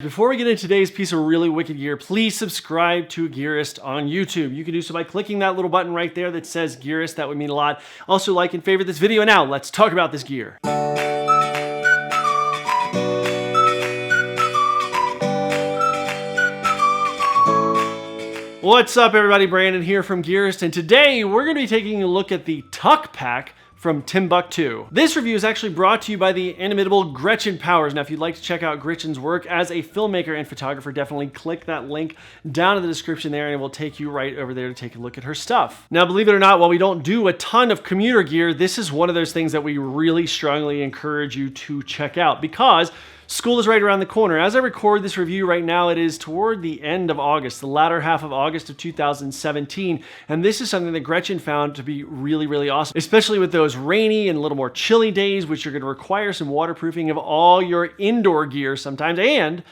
Before we get into today's piece of really wicked gear, please subscribe to Gearist on YouTube. You can do so by clicking that little button right there that says Gearist. That would mean a lot. Also, like and favorite this video. Now, let's talk about this gear. What's up, everybody? Brandon here from Gearist, and today we're going to be taking a look at the Tuck Pack from TIMBUK2. This review is actually brought to you by the inimitable Gretchen Powers. Now, if you'd like to check out Gretchen's work as a filmmaker and photographer, definitely click that link down in the description there, and it will take you right over there to take a look at her stuff. Now, believe it or not, while we don't do a ton of commuter gear, this is one of those things that we really strongly encourage you to check out because school is right around the corner. As I record this review right now, it is toward the end of August, the latter half of August of 2017, and this is something that Gretchen found to be really awesome, especially with those rainy and a little more chilly days, which are going to require some waterproofing of all your indoor gear sometimes, and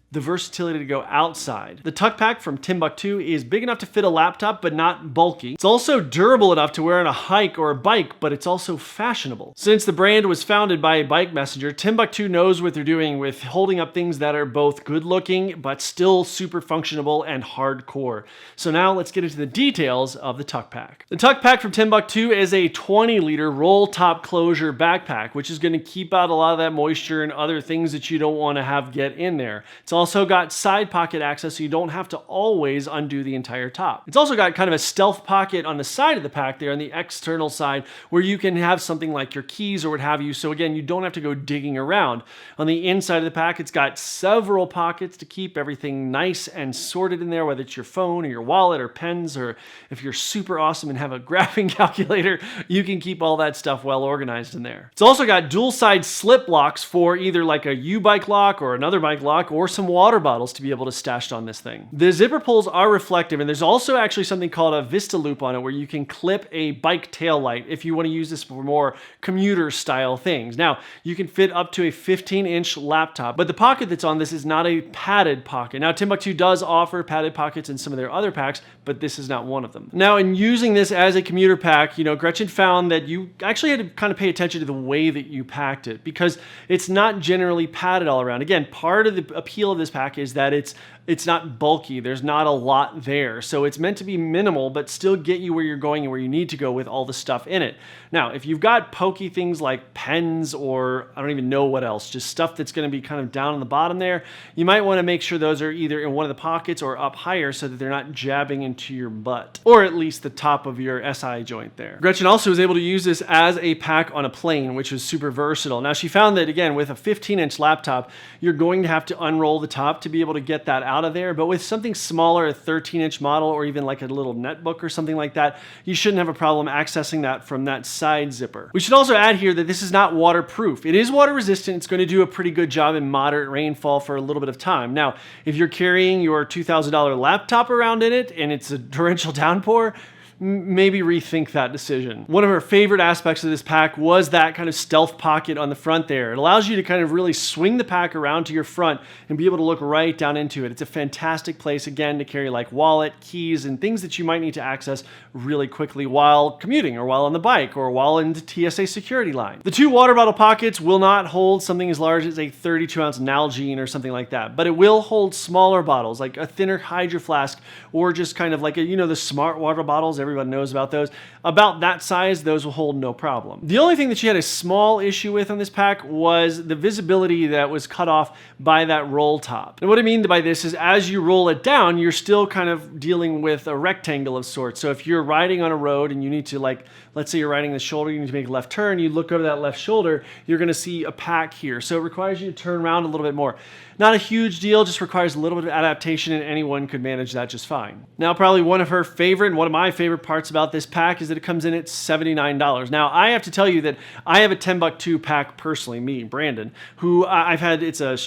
the versatility to go outside. The Tuck Pack from TIMBUK2 is big enough to fit a laptop, but not bulky. It's also durable enough to wear on a hike or a bike, but it's also fashionable. Since the brand was founded by a bike messenger, TIMBUK2 knows what they're doing with holding up things that are both good looking, but still super functional and hardcore. So now let's get into the details of the Tuck Pack. The Tuck Pack from TIMBUK2 is a 20-liter roll top closure backpack, which is going to keep out a lot of that moisture and other things that you don't want to have get in there. It's also got side pocket access, so you don't have to always undo the entire top. It's also got kind of a stealth pocket on the side of the pack there on the external side where you can have something like your keys or what have you. So again, you don't have to go digging around. On the inside of the pack, it's got several pockets to keep everything nice and sorted in there, whether it's your phone or your wallet or pens, or if you're super awesome and have a graphing calculator, you can keep all that stuff well organized in there. It's also got dual side slip locks for either like a U-bike lock or another bike lock or some water bottles to be able to stash on this thing. The zipper pulls are reflective, and there's also actually something called a Vista loop on it where you can clip a bike tail light if you want to use this for more commuter style things. Now, you can fit up to a 15-inch laptop, but the pocket that's on this is not a padded pocket. Now, TIMBUK2 does offer padded pockets in some of their other packs, but this is not one of them. Now, in using this as a commuter pack, Gretchen found that you actually had to kind of pay attention to the way that you packed it because it's not generally padded all around. Again, part of the appeal of this pack is that it's not bulky. There's not a lot there. So it's meant to be minimal, but still get you where you're going and where you need to go with all the stuff in it. Now, if you've got pokey things like pens or I don't even know what else, just stuff that's going to be kind of down on the bottom there, you might want to make sure those are either in one of the pockets or up higher so that they're not jabbing into your butt, or at least the top of your SI joint there. Gretchen also was able to use this as a pack on a plane, which was super versatile. Now, she found that, again, with a 15-inch laptop, you're going to have to unroll the top to be able to get that out of there, but with something smaller, a 13-inch model, or even like a little netbook or something like that, you shouldn't have a problem accessing that from that side zipper. We should also add here that this is not waterproof. It is water resistant. It's going to do a pretty good job in moderate rainfall for a little bit of time. Now, if you're carrying your $2,000 laptop around in it and it's a torrential downpour, maybe rethink that decision. One of her favorite aspects of this pack was that kind of stealth pocket on the front there. It allows you to kind of really swing the pack around to your front and be able to look right down into it. It's a fantastic place, again, to carry like wallet, keys, and things that you might need to access really quickly while commuting or while on the bike or while in the TSA security line. The two water bottle pockets will not hold something as large as a 32-ounce Nalgene or something like that, but it will hold smaller bottles like a thinner Hydro Flask or just kind of like the smart water bottles. Everyone knows about those. About that size, those will hold no problem. The only thing that she had a small issue with on this pack was the visibility that was cut off by that roll top. And what I mean by this is as you roll it down, you're still kind of dealing with a rectangle of sorts. So if you're riding on a road and you need to, like, let's say you're riding the shoulder, you need to make a left turn, you look over that left shoulder, you're going to see a pack here. So it requires you to turn around a little bit more. Not a huge deal, just requires a little bit of adaptation, and anyone could manage that just fine. Now, probably one of her favorite and one of my favorite parts about this pack is that it comes in at $79. Now, I have to tell you that I have a TIMBUK2 pack personally, me, Brandon, who I've had, it's a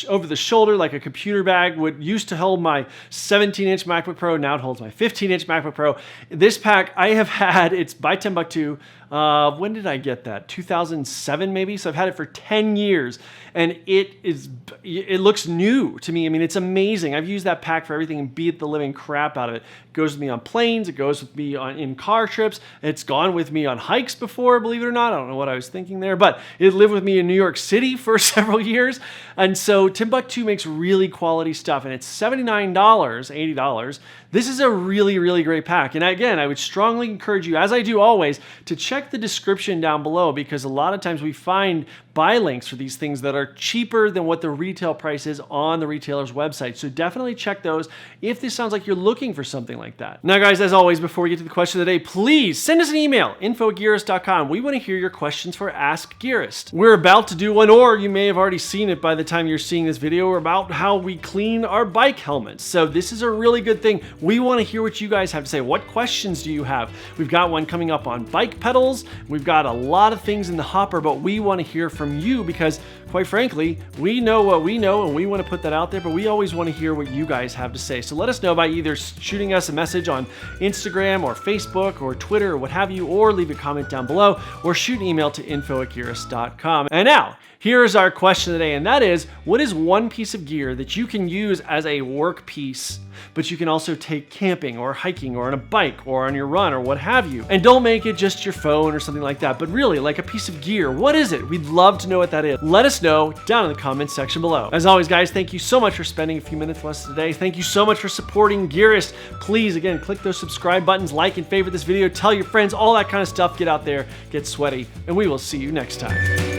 over the shoulder, like a computer bag, would used to hold my 17-inch MacBook Pro, now it holds my 15-inch MacBook Pro. This pack I have had, it's by TIMBUK2. When did I get that? 2007 maybe? So I've had it for 10 years and it looks new to me. I mean, it's amazing. I've used that pack for everything and beat the living crap out of it. It goes with me on planes. It goes with me in car trips. It's gone with me on hikes before, believe it or not. I don't know what I was thinking there, but it lived with me in New York City for several years. And so TIMBUK2 makes really quality stuff, and it's $79, $80. This is a really, really great pack. And again, I would strongly encourage you, as I do always, to check the description down below, because a lot of times we find buy links for these things that are cheaper than what the retail price is on the retailer's website. So definitely check those if this sounds like you're looking for something like that. Now guys, as always, before we get to the question of the day, please send us an email, info@gearist.com. We want to hear your questions for Ask Gearist. We're about to do one, or you may have already seen it by the time you're seeing this video, about how we clean our bike helmets. So this is a really good thing. We want to hear what you guys have to say. What questions do you have? We've got one coming up on bike pedals. We've got a lot of things in the hopper, but we want to hear from you because, quite frankly, we know what we know and we want to put that out there, but we always want to hear what you guys have to say. So let us know by either shooting us a message on Instagram or Facebook or Twitter or what have you, or leave a comment down below, or shoot an email to info@gearist.com. And now, here's our question today, and that is, what is one piece of gear that you can use as a work piece, but you can also take camping or hiking or on a bike or on your run or what have you? And don't make it just your phone or something like that, but really like a piece of gear. What is it? We'd love to know what that is. Let us know down in the comments section below. As always, guys, thank you so much for spending a few minutes with us today. Thank you so much for supporting Gearist. Please, again, click those subscribe buttons, like and favorite this video, tell your friends, all that kind of stuff. Get out there, get sweaty, and we will see you next time.